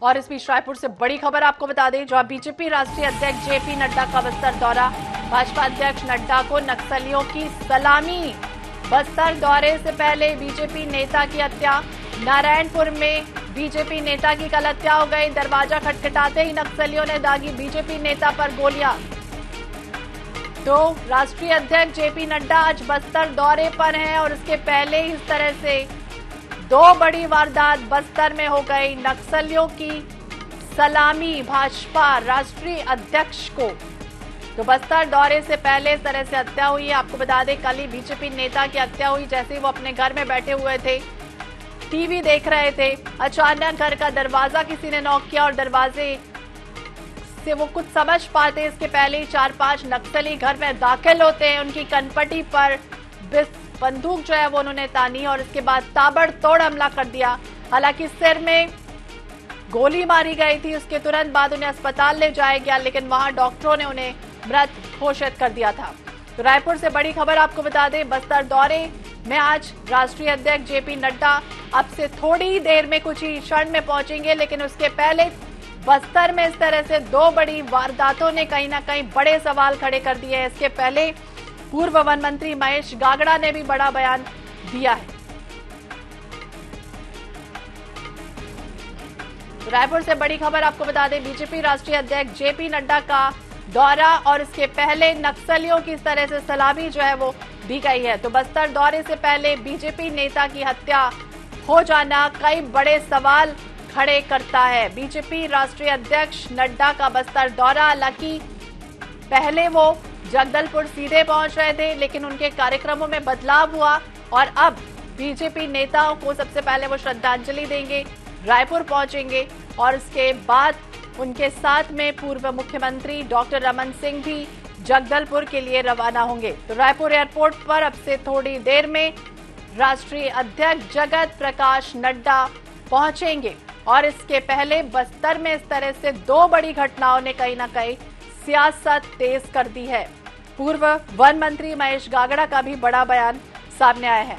और इस बीच रायपुर से बड़ी खबर आपको बता दें, जहां बीजेपी राष्ट्रीय अध्यक्ष जेपी नड्डा का बस्तर दौरा। भाजपा अध्यक्ष नड्डा को नक्सलियों की सलामी। बस्तर दौरे से पहले बीजेपी नेता की हत्या। नारायणपुर में बीजेपी नेता की कल हत्या हो गई। दरवाजा खटखटाते ही नक्सलियों ने दागी बीजेपी नेता पर गोलियां। तो राष्ट्रीय अध्यक्ष जेपी नड्डा आज बस्तर दौरे पर हैं और इसके पहले इस तरह से दो बड़ी वारदात बस्तर में हो गई। नक्सलियों की सलामी भाजपा राष्ट्रीय अध्यक्ष को। तो बस्तर दौरे से पहले इस तरह से हत्या हुई है। आपको बता दें, कल ही बीजेपी नेता की हत्या हुई। जैसे ही वो अपने घर में बैठे हुए थे, टीवी देख रहे थे, अचानक घर का दरवाजा किसी ने नॉक किया और दरवाजे से वो कुछ समझ पाते इसके पहले ही 4-5 नक्सली घर में दाखिल होते हैं। उनकी कनपटी पर बंदूक जो है वो उन्होंने तानी और इसके बाद ताबड़तोड़ हमला कर दिया। हालांकि सिर में गोली मारी गई थी, उसके तुरंत बाद उन्हें अस्पताल ले जाया गया, लेकिन वहां डॉक्टरों ने उन्हें मृत घोषित कर दिया था। तो रायपुर से बड़ी खबर आपको बता दें, बस्तर दौरे में आज राष्ट्रीय अध्यक्ष जेपी नड्डा अब से थोड़ी देर में कुछ ही क्षण में पहुंचेंगे, लेकिन उसके पहले बस्तर में इस तरह से दो बड़ी वारदातों ने कहीं ना कहीं बड़े सवाल खड़े कर दिए हैं। इसके पहले पूर्व वन मंत्री महेश गागड़ा ने भी बड़ा बयान दिया है। रायपुर से बड़ी खबर आपको बता दें, बीजेपी राष्ट्रीय अध्यक्ष जेपी नड्डा का दौरा और इसके पहले नक्सलियों की इस तरह से सलामी जो है वो दी गई है। तो बस्तर दौरे से पहले बीजेपी नेता की हत्या हो जाना कई बड़े सवाल खड़े करता है। बीजेपी राष्ट्रीय अध्यक्ष नड्डा का बस्तर दौरा, हालांकि पहले वो जगदलपुर सीधे पहुंच रहे थे, लेकिन उनके कार्यक्रमों में बदलाव हुआ और अब बीजेपी नेताओं को सबसे पहले वो श्रद्धांजलि देंगे, रायपुर पहुंचेंगे और इसके बाद उनके साथ में पूर्व मुख्यमंत्री डॉक्टर रमन सिंह भी जगदलपुर के लिए रवाना होंगे। तो रायपुर एयरपोर्ट पर अब से थोड़ी देर में राष्ट्रीय अध्यक्ष जगत प्रकाश नड्डा पहुंचेंगे और इसके पहले बस्तर में इस तरह से दो बड़ी घटनाओं ने कहीं ना कहीं सियासत तेज कर दी है। पूर्व वन मंत्री महेश गागड़ा का भी बड़ा बयान सामने आया है।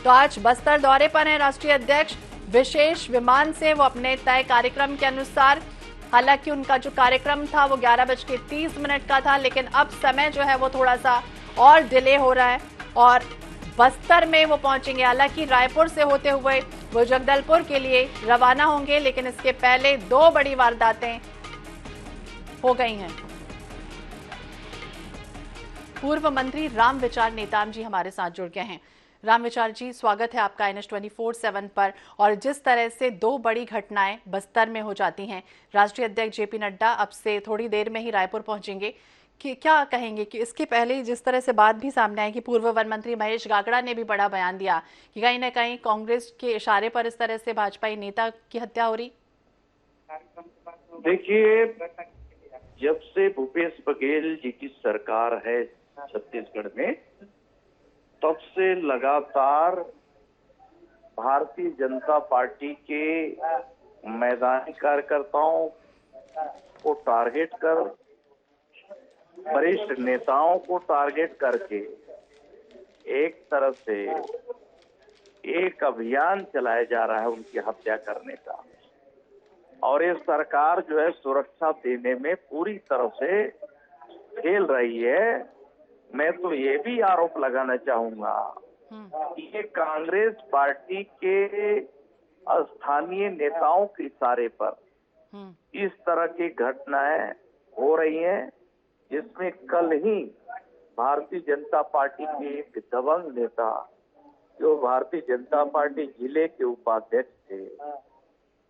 तो आज बस्तर दौरे पर हैं राष्ट्रीय अध्यक्ष। विशेष विमान से वो अपने तय कार्यक्रम के अनुसार, हालांकि उनका जो कार्यक्रम था वो 11:30 का था, लेकिन अब समय जो है वो थोड़ा सा और डिले हो रहा है और बस्तर में वो पहुंचेंगे। हालांकि रायपुर से होते हुए वो जगदलपुर के लिए रवाना होंगे, लेकिन इसके पहले दो बड़ी वारदातें हो गई हैं। पूर्व मंत्री राम विचार नेताम जी हमारे साथ जुड़ गए हैं। राम विचार जी, स्वागत है आपका NH24/7 पर। और जिस तरह से दो बड़ी घटनाएं बस्तर में हो जाती हैं, राष्ट्रीय अध्यक्ष जेपी नड्डा अब से थोड़ी देर में ही रायपुर पहुंचेंगे, कि क्या कहेंगे कि इसके पहले जिस तरह से बात भी सामने आई कि पूर्व वन मंत्री महेश गागड़ा ने भी बड़ा बयान दिया कि कहीं ना कहीं कांग्रेस के इशारे पर इस तरह से भाजपाई नेता की हत्या हो रही। देखिए, जब से भूपेश बघेल जी की सरकार है छत्तीसगढ़ में, तब से लगातार भारतीय जनता पार्टी के मैदानी कार्यकर्ताओं को टारगेट कर, वरिष्ठ नेताओं को टारगेट करके एक तरह से एक अभियान चलाया जा रहा है उनकी हत्या करने का। और ये सरकार जो है सुरक्षा देने में पूरी तरह से फेल रही है। मैं तो ये भी आरोप लगाना चाहूंगा कि ये कांग्रेस पार्टी के स्थानीय नेताओं के इशारे पर इस तरह की घटनाएं हो रही हैं, जिसमें कल ही भारतीय जनता पार्टी के एक दबंग नेता, जो भारतीय जनता पार्टी जिले के उपाध्यक्ष थे,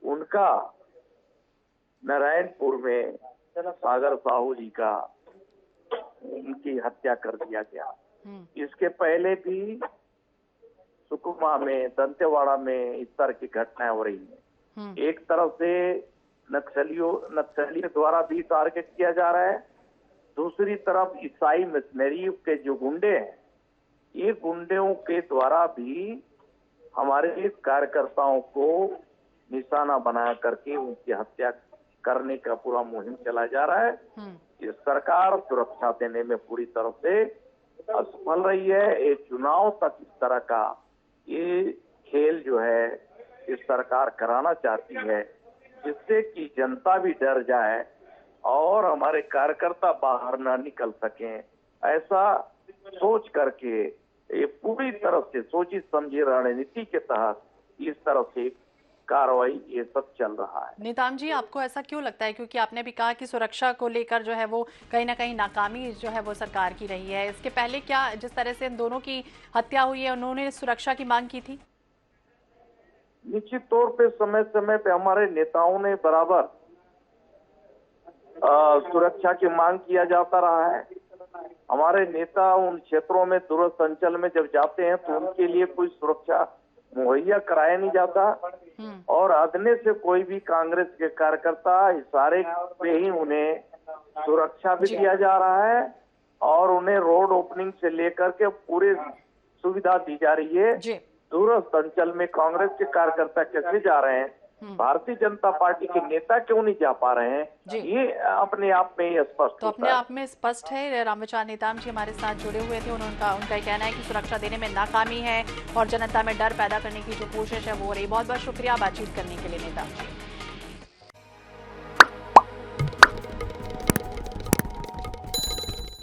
उनका नारायणपुर में सागर साहू जी का उनकी हत्या कर दिया गया। इसके पहले भी सुकमा में, दंतेवाड़ा में इस तरह की घटनाएं हो रही हैं। एक तरफ से नक्सलियों द्वारा भी टारगेट किया जा रहा है, दूसरी तरफ ईसाई मिशनरी के जो गुंडे हैं, ये गुंडों के द्वारा भी हमारे कार्यकर्ताओं को निशाना बना करके उनकी हत्या करने का पूरा मुहिम चला जा रहा है। ये सरकार सुरक्षा देने में पूरी तरह से असफल रही है। ये चुनाव तक इस तरह का ये खेल जो है इस सरकार कराना चाहती है, जिससे कि जनता भी डर जाए और हमारे कार्यकर्ता बाहर ना निकल सकें, ऐसा सोच करके ये पूरी तरह से सोची समझी रणनीति के तहत इस तरह से कार्रवाई ये सब चल रहा है। नेताम जी, आपको ऐसा क्यों लगता है? क्योंकि आपने भी कहा कि सुरक्षा को लेकर जो है वो कहीं ना कहीं नाकामी जो है वो सरकार की रही है। इसके पहले क्या जिस तरह से इन दोनों की हत्या हुई है उन्होंने सुरक्षा की मांग की थी? निश्चित तौर पे समय समय पे हमारे नेताओं ने बराबर सुरक्षा की मांग किया जाता रहा है। हमारे नेता उन क्षेत्रों में दूरस्थ अंचल में जब जाते हैं तो उनके लिए कोई सुरक्षा मुहैया कराया नहीं जाता और अदने से कोई भी कांग्रेस के कार्यकर्ता इशारे पे ही उन्हें सुरक्षा भी दिया जा रहा है और उन्हें रोड ओपनिंग से लेकर के पूरी सुविधा दी जा रही है। दूरस्थ अंचल में कांग्रेस के कार्यकर्ता कैसे जा रहे हैं, भारतीय जनता पार्टी के नेता क्यों नहीं जा पा रहे हैं, ये अपने आप में ही स्पष्ट तो अपने आप में स्पष्ट है। रामविचार नेताम जी हमारे साथ जुड़े हुए थे, उनका कहना है कि सुरक्षा देने में नाकामी है और जनता में डर पैदा करने की जो कोशिश है वो हो रही। बहुत बहुत शुक्रिया बातचीत करने के लिए नेताम जी।